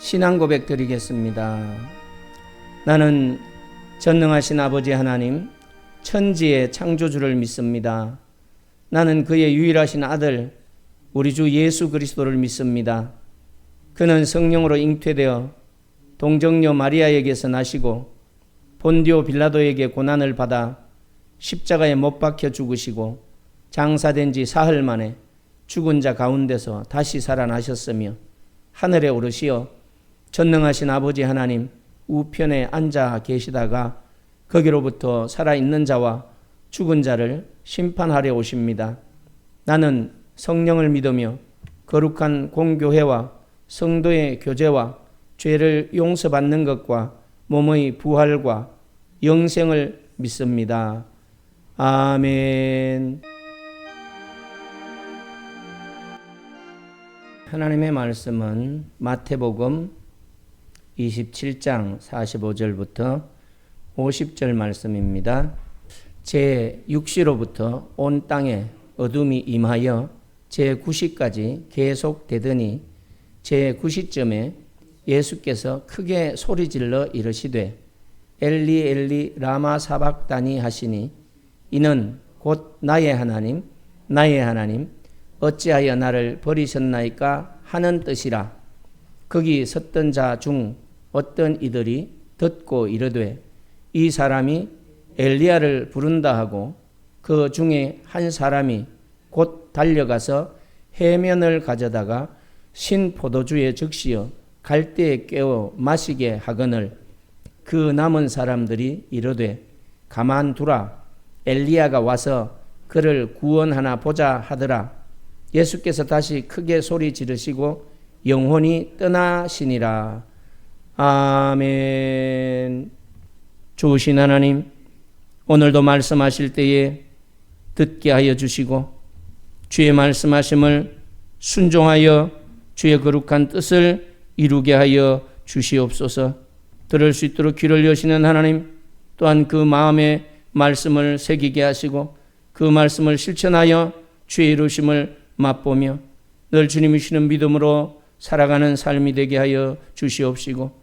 신앙 고백 드리겠습니다. 나는 전능하신 아버지 하나님, 천지의 창조주를 믿습니다. 나는 그의 유일하신 아들, 우리 주 예수 그리스도를 믿습니다. 그는 성령으로 잉태되어 동정녀 마리아에게서 나시고 본디오 빌라도에게 고난을 받아 십자가에 못 박혀 죽으시고 장사된 지 사흘 만에 죽은 자 가운데서 다시 살아나셨으며 하늘에 오르시어 전능하신 아버지 하나님 우편에 앉아 계시다가 거기로부터 살아있는 자와 죽은 자를 심판하려 오십니다. 나는 성령을 믿으며 거룩한 공교회와 성도의 교제와 죄를 용서받는 것과 몸의 부활과 영생을 믿습니다. 아멘. 하나님의 말씀은 마태복음 27장 45절부터 50절 말씀입니다. 제6시로부터 온 땅에 어둠이 임하여 제9시까지 계속되더니 제9시쯤에 예수께서 크게 소리질러 이르시되 엘리 엘리 라마 사박다니 하시니 이는 곧 나의 하나님 어찌하여 나를 버리셨나이까 하는 뜻이라. 거기 섰던 자 중 어떤 이들이 듣고 이르되 이 사람이 엘리야를 부른다 하고 그 중에 한 사람이 곧 달려가서 해면을 가져다가 신 포도주에 적시어 갈대에 깨어 마시게 하거늘 그 남은 사람들이 이르되 가만두라 엘리야가 와서 그를 구원하나 보자 하더라. 예수께서 다시 크게 소리 지르시고 영혼이 떠나시니라. 아멘. 좋으신 하나님, 오늘도 말씀하실 때에 듣게 하여 주시고 주의 말씀하심을 순종하여 주의 거룩한 뜻을 이루게 하여 주시옵소서. 들을 수 있도록 귀를 여시는 하나님, 또한 그 마음에 말씀을 새기게 하시고 그 말씀을 실천하여 주의 이루심을 맛보며 늘 주님이 주시는 믿음으로 살아가는 삶이 되게 하여 주시옵시고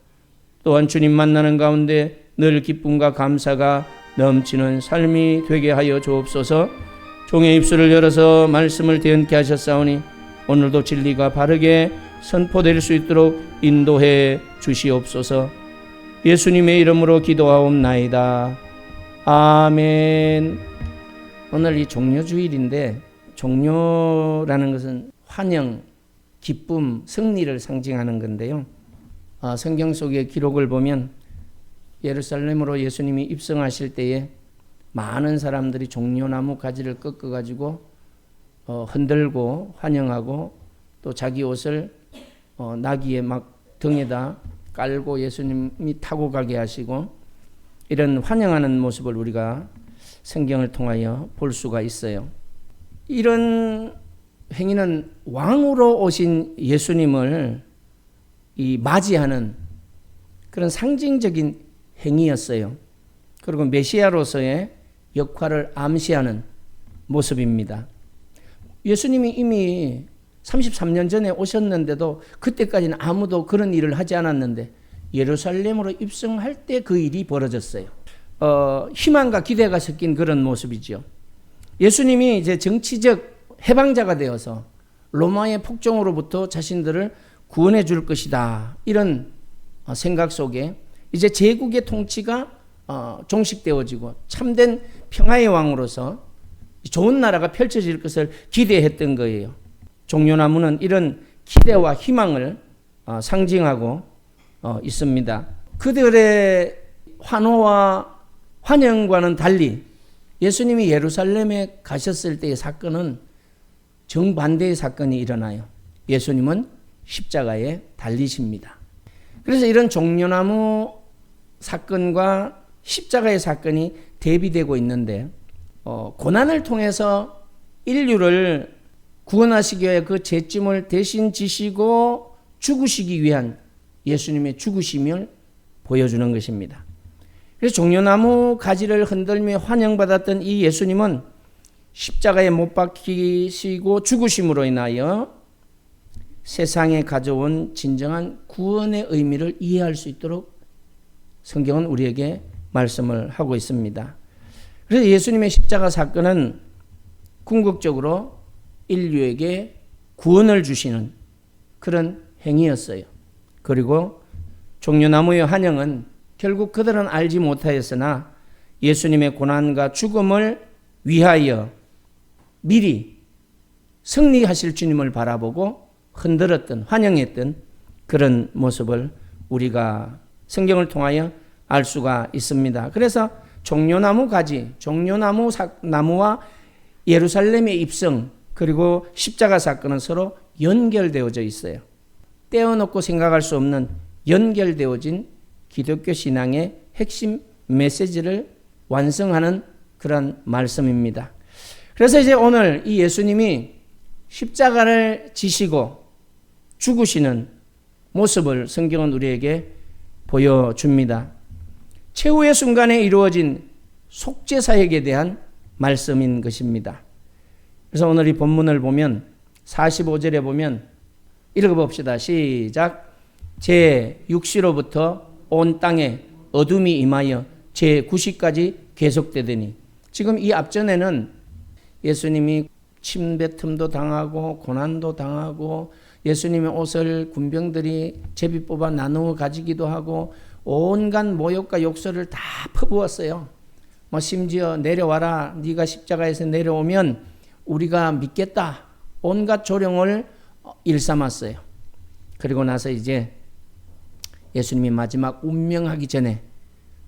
또한 주님 만나는 가운데 늘 기쁨과 감사가 넘치는 삶이 되게 하여 주옵소서. 종의 입술을 열어서 말씀을 대언케 하셨사오니 오늘도 진리가 바르게 선포될 수 있도록 인도해 주시옵소서. 예수님의 이름으로 기도하옵나이다. 아멘. 오늘 이 종료주일인데 종료라는 것은 환영, 기쁨, 승리를 상징하는 건데요. 성경 속의 기록을 보면 예루살렘으로 예수님이 입성하실 때에 많은 사람들이 종려나무 가지를 꺾어가지고 흔들고 환영하고 또 자기 옷을 나귀의 막 등에다 깔고 예수님이 타고 가게 하시고 이런 환영하는 모습을 우리가 성경을 통하여 볼 수가 있어요. 이런 행위는 왕으로 오신 예수님을 맞이하는 그런 상징적인 행위였어요. 그리고 메시아로서의 역할을 암시하는 모습입니다. 예수님이 이미 33년 전에 오셨는데도 그때까지는 아무도 그런 일을 하지 않았는데 예루살렘으로 입성할 때 그 일이 벌어졌어요. 희망과 기대가 섞인 그런 모습이죠. 예수님이 이제 정치적 해방자가 되어서 로마의 폭정으로부터 자신들을 구원해 줄 것이다. 이런 생각 속에 이제 제국의 통치가 종식되어지고 참된 평화의 왕으로서 좋은 나라가 펼쳐질 것을 기대했던 거예요. 종려나무는 이런 기대와 희망을 상징하고 있습니다. 그들의 환호와 환영과는 달리 예수님이 예루살렘에 가셨을 때의 사건은 정반대의 사건이 일어나요. 예수님은 십자가에 달리십니다. 그래서 이런 종려나무 사건과 십자가의 사건이 대비되고 있는데 고난을 통해서 인류를 구원하시기 위해 그 죄짐을 대신 지시고 죽으시기 위한 예수님의 죽으심을 보여주는 것입니다. 그래서 종려나무 가지를 흔들며 환영받았던 이 예수님은 십자가에 못 박히시고 죽으심으로 인하여 세상에 가져온 진정한 구원의 의미를 이해할 수 있도록 성경은 우리에게 말씀을 하고 있습니다. 그래서 예수님의 십자가 사건은 궁극적으로 인류에게 구원을 주시는 그런 행위였어요. 그리고 종려나무의 환영은 결국 그들은 알지 못하였으나 예수님의 고난과 죽음을 위하여 미리 승리하실 주님을 바라보고 흔들었던, 환영했던 그런 모습을 우리가 성경을 통하여 알 수가 있습니다. 그래서 종려나무 가지, 종려나무와 예루살렘의 입성, 그리고 십자가 사건은 서로 연결되어져 있어요. 떼어놓고 생각할 수 없는 연결되어진 기독교 신앙의 핵심 메시지를 완성하는 그런 말씀입니다. 그래서 이제 오늘 이 예수님이 십자가를 지시고 죽으시는 모습을 성경은 우리에게 보여줍니다. 최후의 순간에 이루어진 속죄사역에 대한 말씀인 것입니다. 그래서 오늘 이 본문을 보면 45절에 보면 읽어봅시다. 시작. 제6시로부터 온 땅에 어둠이 임하여 제9시까지 계속되더니, 지금 이 앞전에는 예수님이 침뱉음도 당하고 고난도 당하고 예수님의 옷을 군병들이 제비 뽑아 나누어 가지기도 하고 온갖 모욕과 욕설을 다 퍼부었어요. 심지어 내려와라, 네가 십자가에서 내려오면 우리가 믿겠다, 온갖 조롱을 일삼았어요. 그리고 나서 이제 예수님이 마지막 운명하기 전에,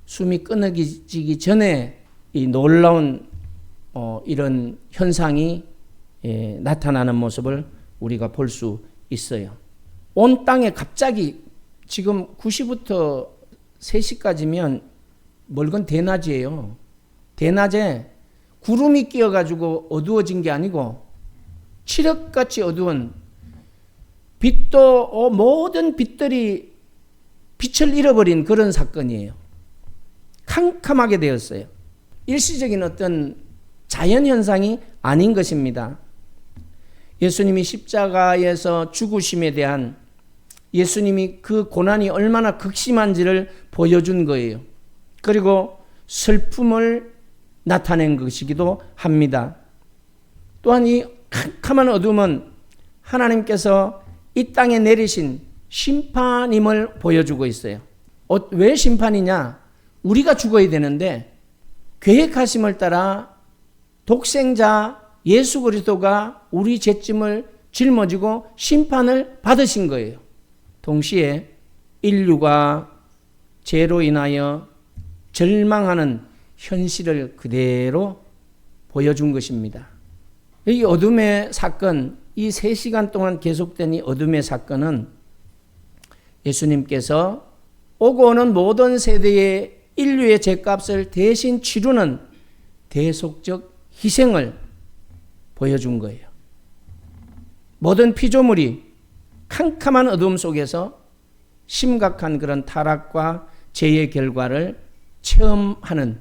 숨이 끊어지기 전에 이 놀라운 이런 현상이 나타나는 모습을 우리가 볼 수 있어요. 온 땅에 갑자기 지금 9시부터 3시까지면 멀건 대낮이에요. 대낮에 구름이 끼어가지고 어두워진 게 아니고 칠흑같이 어두운, 빛도 모든 빛들이 빛을 잃어버린 그런 사건이에요. 캄캄하게 되었어요. 일시적인 어떤 자연현상이 아닌 것입니다. 예수님이 십자가에서 죽으심에 대한, 예수님이 그 고난이 얼마나 극심한지를 보여준 거예요. 그리고 슬픔을 나타낸 것이기도 합니다. 또한 이 캄캄한 어둠은 하나님께서 이 땅에 내리신 심판임을 보여주고 있어요. 왜 심판이냐? 우리가 죽어야 되는데 계획하심을 따라 독생자 예수 그리스도가 우리 죄짐을 짊어지고 심판을 받으신 거예요. 동시에 인류가 죄로 인하여 절망하는 현실을 그대로 보여준 것입니다. 이 어둠의 사건, 이 3시간 동안 계속된 이 어둠의 사건은 예수님께서 오고 오는 모든 세대의 인류의 죄값을 대신 치르는 대속적 희생을 보여준 거예요. 모든 피조물이 캄캄한 어둠 속에서 심각한 그런 타락과 죄의 결과를 체험하는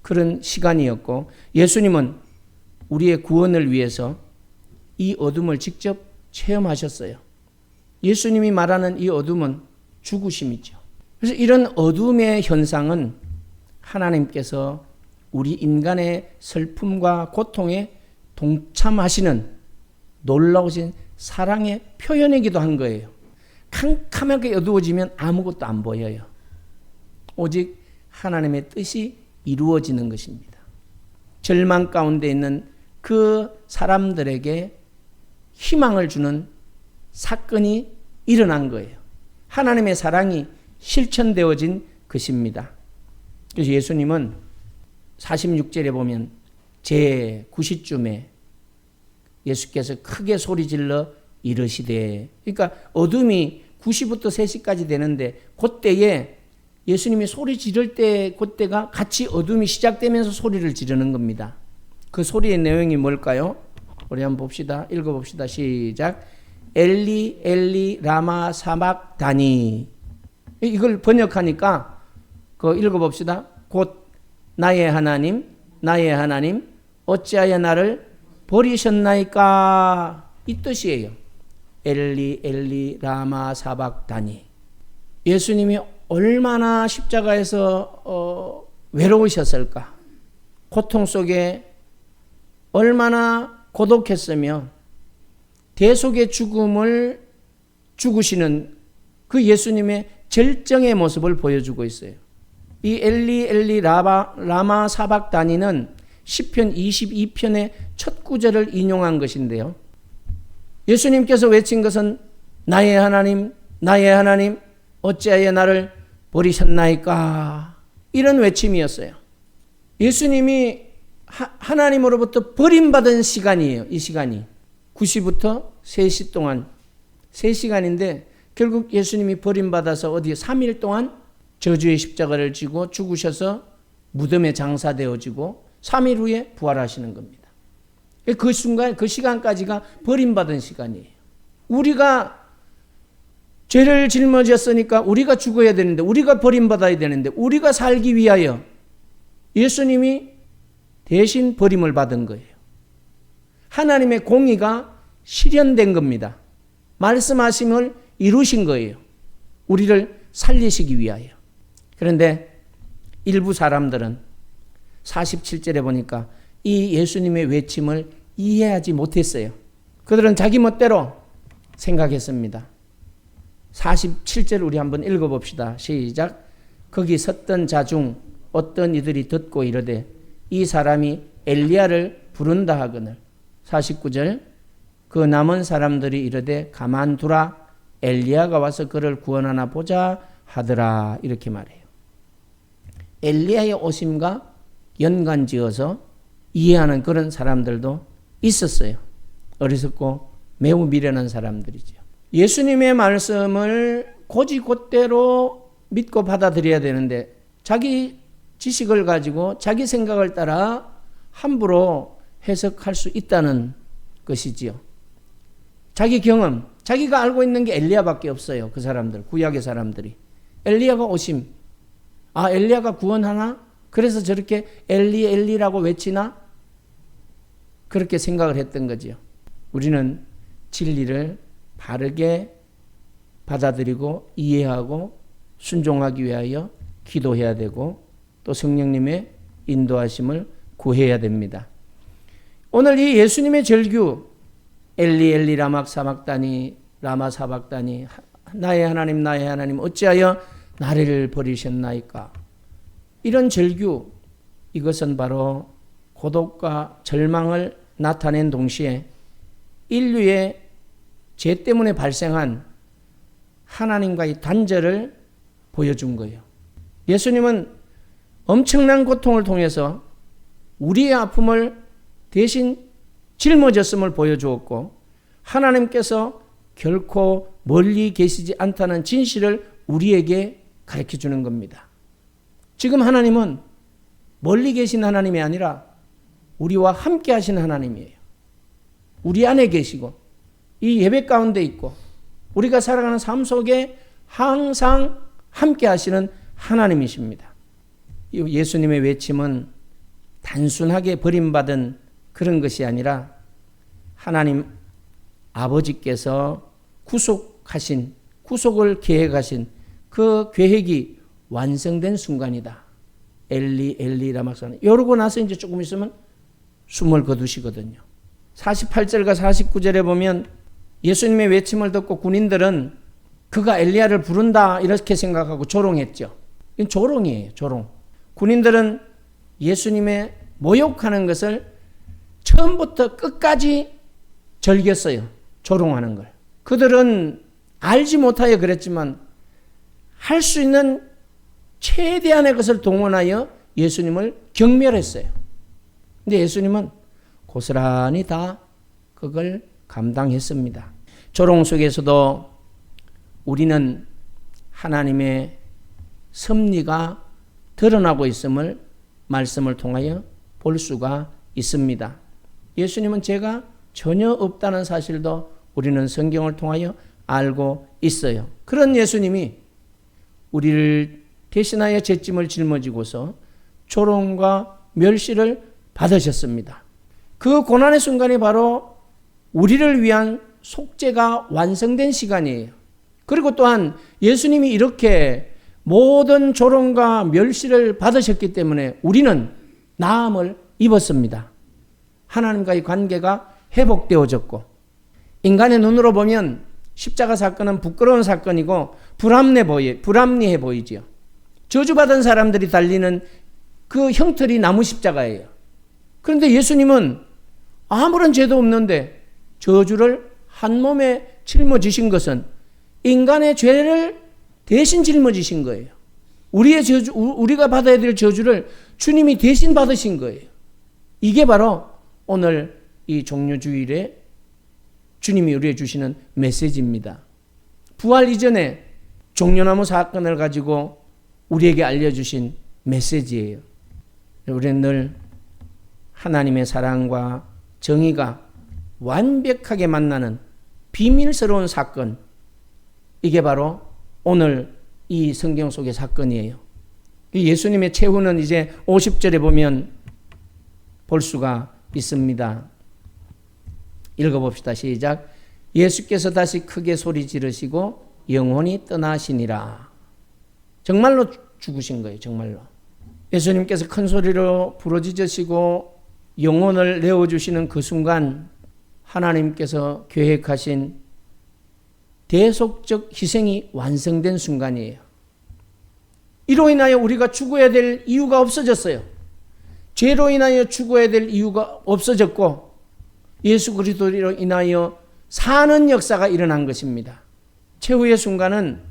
그런 시간이었고, 예수님은 우리의 구원을 위해서 이 어둠을 직접 체험하셨어요. 예수님이 말하는 이 어둠은 죽으심이죠. 그래서 이런 어둠의 현상은 하나님께서 우리 인간의 슬픔과 고통에 동참하시는 놀라우신 사랑의 표현이기도 한 거예요. 캄캄하게 어두워지면 아무것도 안 보여요. 오직 하나님의 뜻이 이루어지는 것입니다. 절망 가운데 있는 그 사람들에게 희망을 주는 사건이 일어난 거예요. 하나님의 사랑이 실천되어진 것입니다. 그래서 예수님은 46절에 보면 제9시쯤에 예수께서 크게 소리질러 이르시되, 그러니까 어둠이 9시부터 3시까지 되는데 그때에 예수님이 소리 지를 때, 그때가 같이 어둠이 시작되면서 소리를 지르는 겁니다. 그 소리의 내용이 뭘까요? 우리 한번 봅시다. 읽어봅시다. 시작. 엘리 엘리 라마 사박다니. 이걸 번역하니까 그 읽어봅시다. 곧 나의 하나님 나의 하나님 어찌하여 나를 버리셨나이까, 이 뜻이에요. 엘리 엘리 라마 사박다니. 예수님이 얼마나 십자가에서 외로우셨을까? 고통 속에 얼마나 고독했으며 대속의 죽음을 죽으시는 그 예수님의 절정의 모습을 보여주고 있어요. 이 엘리 엘리 라마 사박다니는 시편 22편의 첫 구절을 인용한 것인데요. 예수님께서 외친 것은 나의 하나님 나의 하나님 어찌하여 나를 버리셨나이까, 이런 외침이었어요. 예수님이 하나님으로부터 버림받은 시간이에요. 이 시간이 9시부터 3시 동안 3시간인데 결국 예수님이 버림받아서 어디에 3일 동안 저주의 십자가를 지고 죽으셔서 무덤에 장사되어지고 3일 후에 부활하시는 겁니다. 그 순간, 그 시간까지가 버림받은 시간이에요. 우리가 죄를 짊어졌으니까 우리가 죽어야 되는데, 우리가 버림받아야 되는데, 우리가 살기 위하여 예수님이 대신 버림을 받은 거예요. 하나님의 공의가 실현된 겁니다. 말씀하심을 이루신 거예요. 우리를 살리시기 위하여. 그런데 일부 사람들은 47절에 보니까 이 예수님의 외침을 이해하지 못했어요. 그들은 자기 멋대로 생각했습니다. 47절 우리 한번 읽어봅시다. 시작. 거기 섰던 자 중 어떤 이들이 듣고 이르되 이 사람이 엘리야를 부른다 하거늘. 49절. 그 남은 사람들이 이르되 가만두라, 엘리야가 와서 그를 구원하나 보자 하더라. 이렇게 말해요. 엘리야의 오심과 연관지어서 이해하는 그런 사람들도 있었어요. 어리석고 매우 미련한 사람들이죠. 예수님의 말씀을 곧이곧대로 믿고 받아들여야 되는데 자기 지식을 가지고 자기 생각을 따라 함부로 해석할 수 있다는 것이지요. 자기 경험, 자기가 알고 있는 게 엘리야밖에 없어요. 그 사람들, 구약의 사람들이. 엘리야가 오심. 아, 엘리야가 구원하나? 그래서 저렇게 엘리 엘리라고 외치나? 그렇게 생각을 했던 거지요. 우리는 진리를 바르게 받아들이고 이해하고 순종하기 위하여 기도해야 되고 또 성령님의 인도하심을 구해야 됩니다. 오늘 이 예수님의 절규 엘리 엘리 라마 사박다니 라마 사박다니 나의 하나님 나의 하나님 어찌하여 나를 버리셨나이까, 이런 절규, 이것은 바로 고독과 절망을 나타낸 동시에 인류의 죄 때문에 발생한 하나님과의 단절을 보여준 거예요. 예수님은 엄청난 고통을 통해서 우리의 아픔을 대신 짊어졌음을 보여주었고 하나님께서 결코 멀리 계시지 않다는 진실을 우리에게 가르쳐 주는 겁니다. 지금 하나님은 멀리 계신 하나님이 아니라 우리와 함께 하신 하나님이에요. 우리 안에 계시고 이 예배 가운데 있고 우리가 살아가는 삶 속에 항상 함께 하시는 하나님이십니다. 예수님의 외침은 단순하게 버림받은 그런 것이 아니라 하나님 아버지께서 구속을 계획하신 그 계획이 완성된 순간이다. 엘리 엘리 라마사는 이러고 나서 이제 조금 있으면 숨을 거두시거든요. 48절과 49절에 보면 예수님의 외침을 듣고 군인들은 그가 엘리야를 부른다 이렇게 생각하고 조롱했죠. 이건 조롱이에요. 조롱. 군인들은 예수님의 모욕하는 것을 처음부터 끝까지 즐겼어요. 조롱하는 걸. 그들은 알지 못하여 그랬지만 할 수 있는 최대한의 것을 동원하여 예수님을 경멸했어요. 근데 예수님은 고스란히 다 그걸 감당했습니다. 조롱 속에서도 우리는 하나님의 섭리가 드러나고 있음을 말씀을 통하여 볼 수가 있습니다. 예수님은 죄가 전혀 없다는 사실도 우리는 성경을 통하여 알고 있어요. 그런 예수님이 우리를 대신하여 죄짐을 짊어지고서 조롱과 멸시를 받으셨습니다. 그 고난의 순간이 바로 우리를 위한 속죄가 완성된 시간이에요. 그리고 또한 예수님이 이렇게 모든 조롱과 멸시를 받으셨기 때문에 우리는 나음을 입었습니다. 하나님과의 관계가 회복되어졌고, 인간의 눈으로 보면 십자가 사건은 부끄러운 사건이고 불합리해 보이지요. 저주받은 사람들이 달리는 그 형틀이 나무 십자가예요. 그런데 예수님은 아무런 죄도 없는데 저주를 한 몸에 짊어지신 것은 인간의 죄를 대신 짊어지신 거예요. 우리의 저주, 우리가 받아야 될 저주를 주님이 대신 받으신 거예요. 이게 바로 오늘 이 종료주일에 주님이 우리에게 주시는 메시지입니다. 부활 이전에 종려나무 사건을 가지고 우리에게 알려주신 메시지예요. 우리는 늘 하나님의 사랑과 정의가 완벽하게 만나는 비밀스러운 사건, 이게 바로 오늘 이 성경 속의 사건이에요. 예수님의 최후는 이제 50절에 보면 볼 수가 있습니다. 읽어봅시다. 시작. 예수께서 다시 크게 소리 지르시고 영혼이 떠나시니라. 정말로 죽으신 거예요. 정말로. 예수님께서 큰 소리로 부르짖으시고 영혼을 내어주시는 그 순간 하나님께서 계획하신 대속적 희생이 완성된 순간이에요. 이로 인하여 우리가 죽어야 될 이유가 없어졌어요. 죄로 인하여 죽어야 될 이유가 없어졌고 예수 그리스도로 인하여 사는 역사가 일어난 것입니다. 최후의 순간은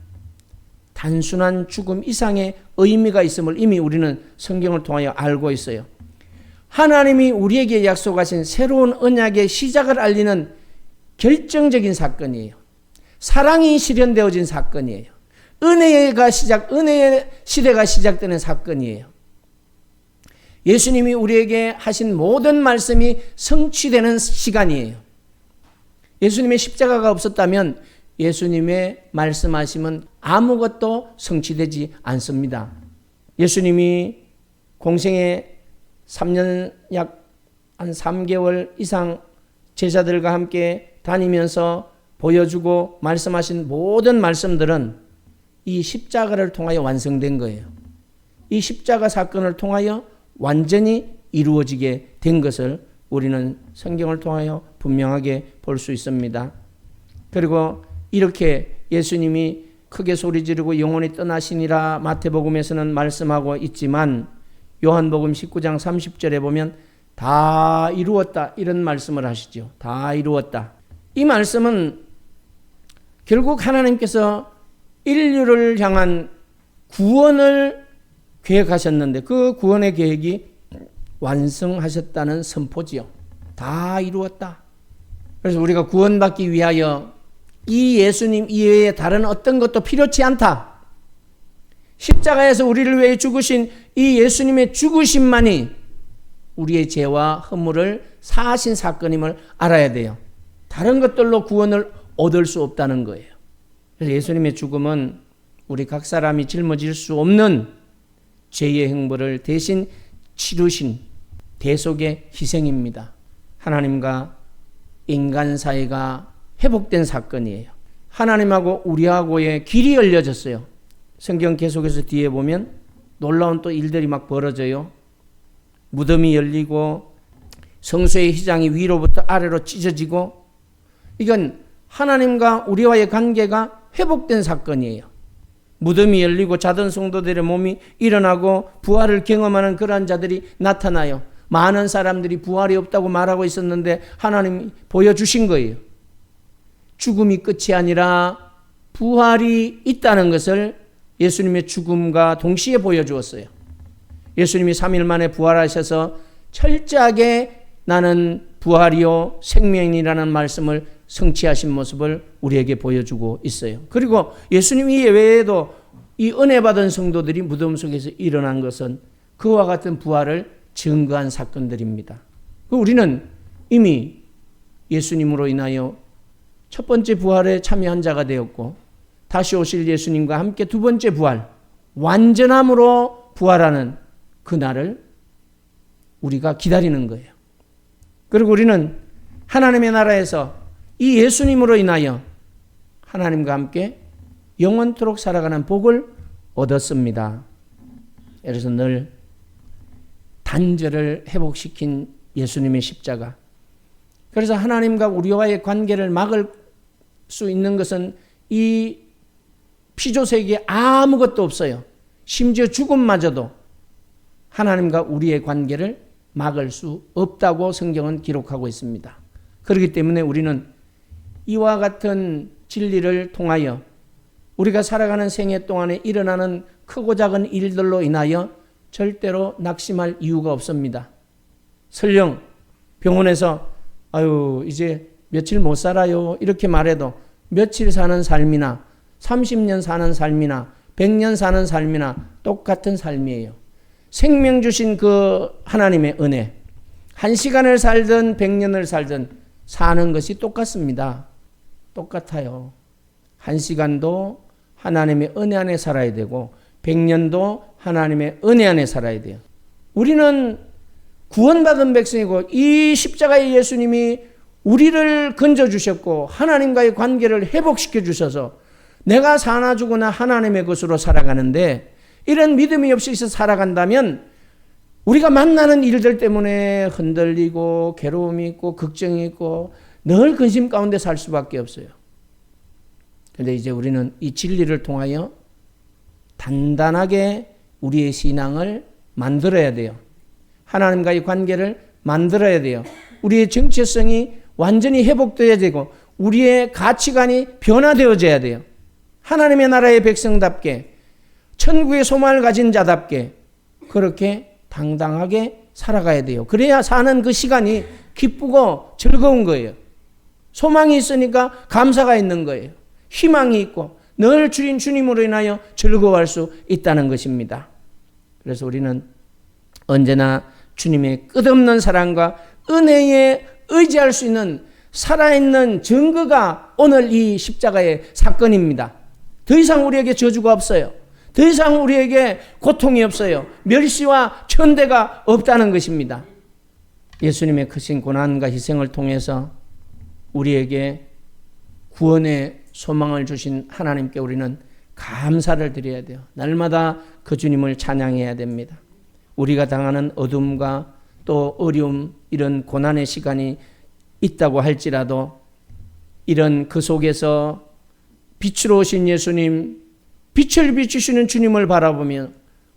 단순한 죽음 이상의 의미가 있음을 이미 우리는 성경을 통하여 알고 있어요. 하나님이 우리에게 약속하신 새로운 언약의 시작을 알리는 결정적인 사건이에요. 사랑이 실현되어진 사건이에요. 은혜의 시대가 시작되는 사건이에요. 예수님이 우리에게 하신 모든 말씀이 성취되는 시간이에요. 예수님의 십자가가 없었다면 예수님의 말씀하심은 아무것도 성취되지 않습니다. 예수님이 공생에 3년 약 한 3개월 이상 제자들과 함께 다니면서 보여주고 말씀하신 모든 말씀들은 이 십자가를 통하여 완성된 거예요. 이 십자가 사건을 통하여 완전히 이루어지게 된 것을 우리는 성경을 통하여 분명하게 볼 수 있습니다. 그리고 이렇게 예수님이 크게 소리 지르고 영혼이 떠나시니라 마태복음에서는 말씀하고 있지만 요한복음 19장 30절에 보면 다 이루었다 이런 말씀을 하시죠. 다 이루었다. 이 말씀은 결국 하나님께서 인류를 향한 구원을 계획하셨는데 그 구원의 계획이 완성하셨다는 선포지요. 다 이루었다. 그래서 우리가 구원받기 위하여 이 예수님 이외에 다른 어떤 것도 필요치 않다. 십자가에서 우리를 위해 죽으신 이 예수님의 죽으심만이 우리의 죄와 허물을 사하신 사건임을 알아야 돼요. 다른 것들로 구원을 얻을 수 없다는 거예요. 그래서 예수님의 죽음은 우리 각 사람이 짊어질 수 없는 죄의 형벌을 대신 치르신 대속의 희생입니다. 하나님과 인간 사이가 회복된 사건이에요. 하나님하고 우리하고의 길이 열려졌어요. 성경 계속해서 뒤에 보면 놀라운 또 일들이 막 벌어져요. 무덤이 열리고 성소의 휘장이 위로부터 아래로 찢어지고, 이건 하나님과 우리와의 관계가 회복된 사건이에요. 무덤이 열리고 자던 성도들의 몸이 일어나고 부활을 경험하는 그러한 자들이 나타나요. 많은 사람들이 부활이 없다고 말하고 있었는데 하나님이 보여주신 거예요. 죽음이 끝이 아니라 부활이 있다는 것을 예수님의 죽음과 동시에 보여주었어요. 예수님이 3일 만에 부활하셔서 철저하게 나는 부활이요 생명이라는 말씀을 성취하신 모습을 우리에게 보여주고 있어요. 그리고 예수님 이외에도 이 은혜 받은 성도들이 무덤 속에서 일어난 것은 그와 같은 부활을 증거한 사건들입니다. 우리는 이미 예수님으로 인하여 첫 번째 부활에 참여한 자가 되었고 다시 오실 예수님과 함께 두 번째 부활, 완전함으로 부활하는 그날을 우리가 기다리는 거예요. 그리고 우리는 하나님의 나라에서 이 예수님으로 인하여 하나님과 함께 영원토록 살아가는 복을 얻었습니다. 그래서 늘 단절을 회복시킨 예수님의 십자가. 그래서 하나님과 우리와의 관계를 막을 수 있는 것은 이 피조세계에 아무것도 없어요. 심지어 죽음마저도 하나님과 우리의 관계를 막을 수 없다고 성경은 기록하고 있습니다. 그렇기 때문에 우리는 이와 같은 진리를 통하여 우리가 살아가는 생애 동안에 일어나는 크고 작은 일들로 인하여 절대로 낙심할 이유가 없습니다. 설령 병원에서 이제 며칠 못 살아요 이렇게 말해도 며칠 사는 삶이나 30년 사는 삶이나 100년 사는 삶이나 똑같은 삶이에요. 생명 주신 그 하나님의 은혜, 1시간을 살든 100년을 살든 사는 것이 똑같습니다. 똑같아요. 1시간도 하나님의 은혜 안에 살아야 되고 100년도 하나님의 은혜 안에 살아야 돼요. 우리는 구원받은 백성이고 이 십자가의 예수님이 우리를 건져주셨고 하나님과의 관계를 회복시켜 주셔서 내가 사나 죽으나 하나님의 것으로 살아가는데, 이런 믿음이 없이 살아간다면 우리가 만나는 일들 때문에 흔들리고 괴로움이 있고 걱정이 있고 늘 근심 가운데 살 수밖에 없어요. 그런데 이제 우리는 이 진리를 통하여 단단하게 우리의 신앙을 만들어야 돼요. 하나님과의 관계를 만들어야 돼요. 우리의 정체성이 완전히 회복되어야 되고 우리의 가치관이 변화되어져야 돼요. 하나님의 나라의 백성답게 천국의 소망을 가진 자답게 그렇게 당당하게 살아가야 돼요. 그래야 사는 그 시간이 기쁘고 즐거운 거예요. 소망이 있으니까 감사가 있는 거예요. 희망이 있고 늘 주님으로 인하여 즐거워할 수 있다는 것입니다. 그래서 우리는 언제나 주님의 끝없는 사랑과 은혜에 의지할 수 있는 살아있는 증거가 오늘 이 십자가의 사건입니다. 더 이상 우리에게 저주가 없어요. 더 이상 우리에게 고통이 없어요. 멸시와 천대가 없다는 것입니다. 예수님의 크신 고난과 희생을 통해서 우리에게 구원의 소망을 주신 하나님께 우리는 감사를 드려야 돼요. 날마다 그 주님을 찬양해야 됩니다. 우리가 당하는 어둠과 또 어려움, 이런 고난의 시간이 있다고 할지라도 이런 그 속에서 빛으로 오신 예수님, 빛을 비추시는 주님을 바라보며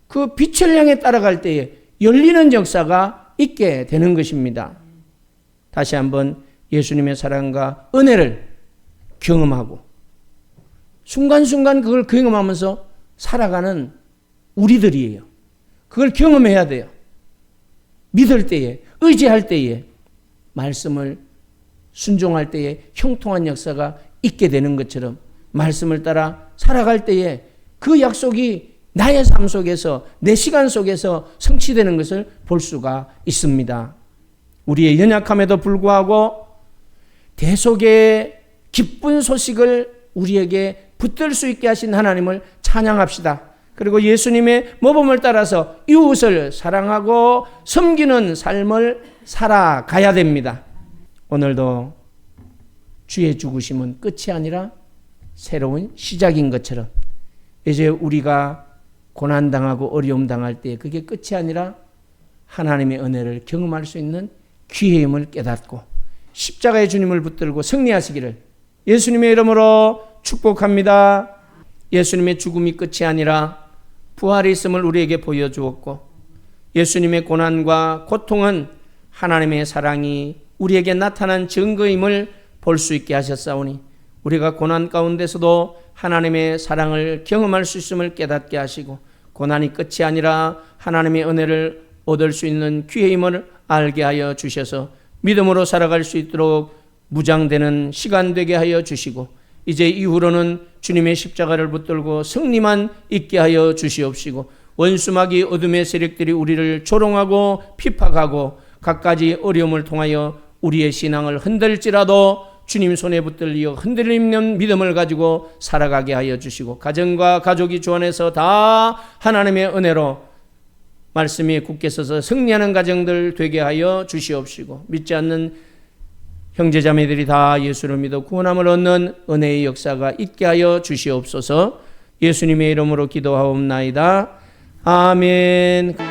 그 빛을 향해 따라갈 때에 열리는 역사가 있게 되는 것입니다. 다시 한번 예수님의 사랑과 은혜를 경험하고 순간순간 그걸 경험하면서 살아가는 우리들이에요. 그걸 경험해야 돼요. 믿을 때에, 의지할 때에, 말씀을 순종할 때에 형통한 역사가 있게 되는 것처럼 말씀을 따라 살아갈 때에 그 약속이 나의 삶 속에서, 내 시간 속에서 성취되는 것을 볼 수가 있습니다. 우리의 연약함에도 불구하고 대속의 기쁜 소식을 우리에게 붙들 수 있게 하신 하나님을 찬양합시다. 그리고 예수님의 모범을 따라서 이웃을 사랑하고 섬기는 삶을 살아가야 됩니다. 오늘도 주의 죽으심은 끝이 아니라 새로운 시작인 것처럼 이제 우리가 고난당하고 어려움 당할 때 그게 끝이 아니라 하나님의 은혜를 경험할 수 있는 기회임을 깨닫고 십자가의 주님을 붙들고 승리하시기를 예수님의 이름으로 축복합니다. 예수님의 죽음이 끝이 아니라 부활이 있음을 우리에게 보여주었고 예수님의 고난과 고통은 하나님의 사랑이 우리에게 나타난 증거임을 볼 수 있게 하셨사오니 우리가 고난 가운데서도 하나님의 사랑을 경험할 수 있음을 깨닫게 하시고 고난이 끝이 아니라 하나님의 은혜를 얻을 수 있는 기회임을 알게 하여 주셔서 믿음으로 살아갈 수 있도록 무장되는 시간 되게 하여 주시고 이제 이후로는 주님의 십자가를 붙들고 승리만 있게 하여 주시옵시고 원수마귀 어둠의 세력들이 우리를 조롱하고 핍박하고 갖가지 어려움을 통하여 우리의 신앙을 흔들지라도 주님 손에 붙들려 흔들리는 믿음을 가지고 살아가게 하여 주시고 가정과 가족이 주 안에서 다 하나님의 은혜로 말씀이 굳게 서서 승리하는 가정들 되게 하여 주시옵시고 믿지 않는 형제자매들이 다 예수를 믿어 구원함을 얻는 은혜의 역사가 있게 하여 주시옵소서. 예수님의 이름으로 기도하옵나이다. 아멘.